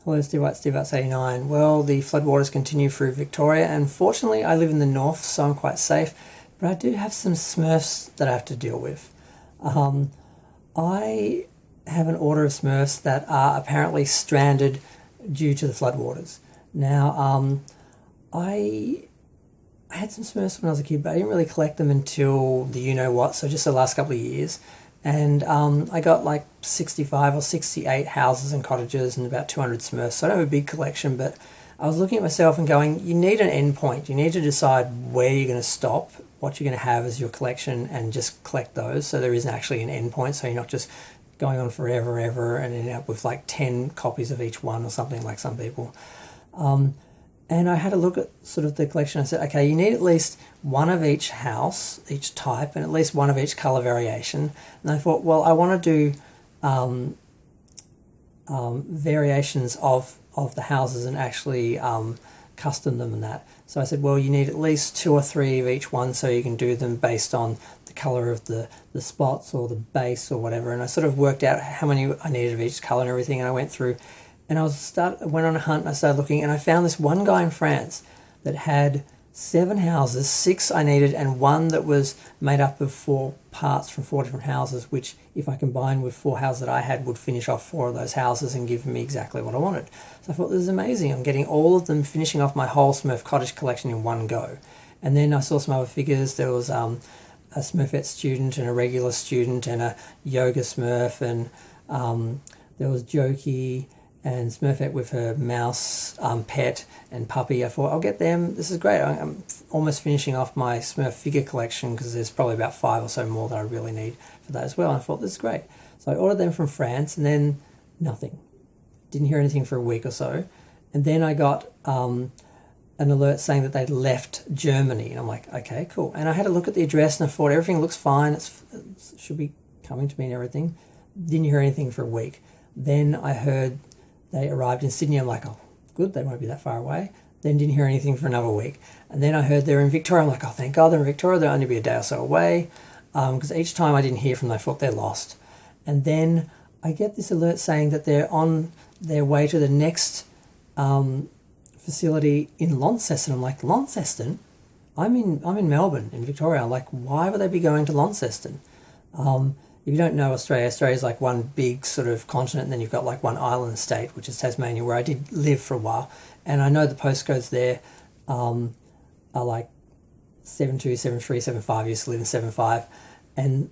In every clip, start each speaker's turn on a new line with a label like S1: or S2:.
S1: Hello, Steve White, Steve White's 89. Well, the floodwaters continue through Victoria, and fortunately I live in the north, so I'm quite safe, but I do have some Smurfs that I have to deal with. I have an order of Smurfs that are apparently stranded due to the floodwaters. Now, I had some Smurfs when I was a kid, but I didn't really collect them until the you-know-what, so just the last couple of years. And I got like 65 or 68 houses and cottages and about 200 Smurfs. So I don't have a big collection, but I was looking at myself and going, you need an end point. You need to decide where you're going to stop, what you're going to have as your collection, and just collect those. So there isn't actually an end point. So you're not just going on forever, ever, and end up with like 10 copies of each one or something like some people. And I had a look at sort of the collection. I said, okay, you need at least one of each house, each type, and at least one of each colour variation. And I thought, well, I want to do variations of the houses and actually custom them and that. So I said, well, you need at least 2 or 3 of each one, so you can do them based on the colour of the spots or the base or whatever. And I sort of worked out how many I needed of each colour and everything, and I went through. And I went on a hunt and I started looking, and I found this one guy in France that had 7 houses, 6 I needed, and 1 that was made up of 4 parts from 4 different houses, which if I combined with 4 houses that I had would finish off 4 of those houses and give me exactly what I wanted. So I thought, this is amazing. I'm getting all of them, finishing off my whole Smurf cottage collection in one go. And then I saw some other figures. There was a Smurfette student and a regular student and a yoga Smurf, and there was Jokey and Smurfette with her mouse, pet and puppy. I thought, I'll get them. This is great. I'm almost finishing off my Smurf figure collection because there's probably about 5 or so more that I really need for that as well. And I thought, this is great. So I ordered them from France, and then nothing. Didn't hear anything for a week or so. And then I got an alert saying that they'd left Germany. And I'm like, okay, cool. And I had a look at the address and I thought, everything looks fine. It should be coming to me and everything. Didn't hear anything for a week. Then I heard they arrived in Sydney. I'm like, oh, good, they won't be that far away. Then didn't hear anything for another week. And then I heard they're in Victoria. I'm like, oh, thank God they're in Victoria. They'll only be a day or so away. Because each time I didn't hear from them, I thought they're lost. And then I get this alert saying that they're on their way to the next facility in Launceston. I'm like, Launceston? I'm in Melbourne, in Victoria. I'm like, why would they be going to Launceston? If you don't know Australia, Australia's like one big sort of continent, and then you've got like one island state, which is Tasmania, where I did live for a while. And I know the postcodes there are like 72, 73, 75. I used to live in 75. And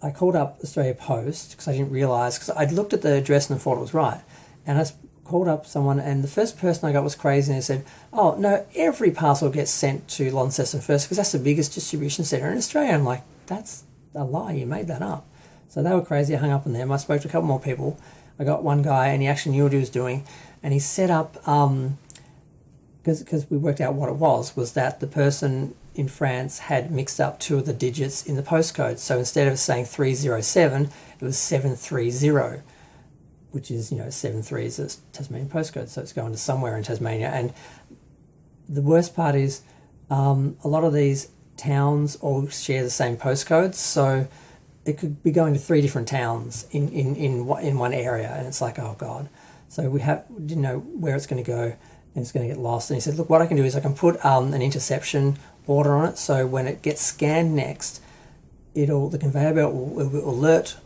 S1: I called up Australia Post because I didn't realise, because I'd looked at the address and thought it was right. And I called up someone, and the first person I got was crazy, and they said, oh, no, every parcel gets sent to Launceston first because that's the biggest distribution centre in Australia. I'm like, that's a lie, you made that up. So they were crazy. I hung up on them. I spoke to a couple more people. I got one guy, and he actually knew what he was doing. And he set up, because we worked out what it was that the person in France had mixed up 2 of the digits in the postcode. So instead of saying 307, it was 730, which is, 73 is a Tasmanian postcode. So it's going to somewhere in Tasmania. And the worst part is a lot of these towns all share the same postcodes. So it could be going to 3 different towns in one area, and it's like, oh God. So we didn't know where it's going to go, and it's going to get lost. And he said, look, what I can do is I can put an interception order on it, so when it gets scanned next, the conveyor belt will alert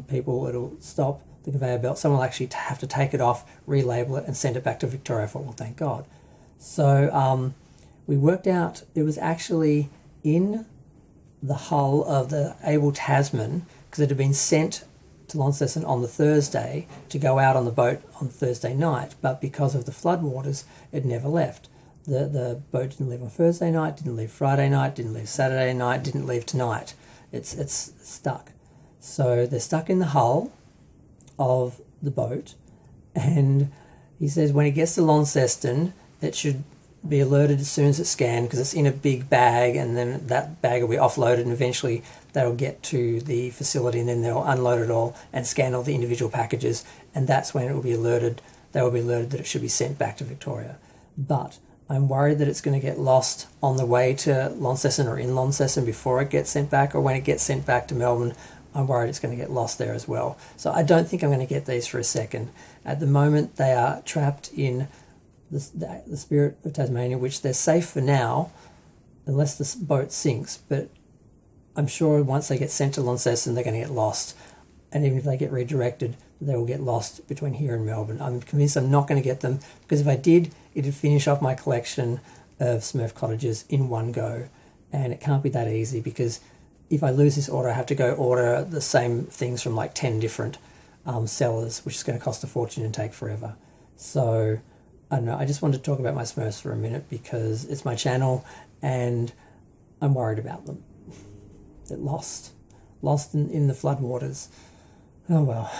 S1: people. It'll stop the conveyor belt. Someone will actually have to take it off, relabel it, and send it back to Victoria. I thought, well, thank God. So we worked out it was actually in the hull of the Abel Tasman, because it had been sent to Launceston on the Thursday to go out on the boat on Thursday night, but because of the floodwaters, it never left. The boat didn't leave on Thursday night, didn't leave Friday night, didn't leave Saturday night, didn't leave tonight. It's stuck. So they're stuck in the hull of the boat, and he says when it gets to Launceston, it should be alerted as soon as it's scanned, because it's in a big bag, and then that bag will be offloaded, and eventually they'll get to the facility, and then they'll unload it all and scan all the individual packages, and that's when it will be alerted. They will be alerted that it should be sent back to Victoria. But I'm worried that it's going to get lost on the way to Launceston or in Launceston before it gets sent back, or when it gets sent back to Melbourne, I'm worried it's going to get lost there as well. So I don't think I'm going to get these for a second. At the moment, they are trapped in the Spirit of Tasmania, which they're safe for now, unless the boat sinks. But I'm sure once they get sent to Launceston, they're going to get lost. And even if they get redirected, they will get lost between here and Melbourne. I'm convinced I'm not going to get them, because if I did, it'd finish off my collection of Smurf cottages in one go. And it can't be that easy, because if I lose this order, I have to go order the same things from like 10 different sellers, which is going to cost a fortune and take forever. So I don't know, I just wanted to talk about my Smurfs for a minute because it's my channel and I'm worried about them. They're lost in the floodwaters. Oh well.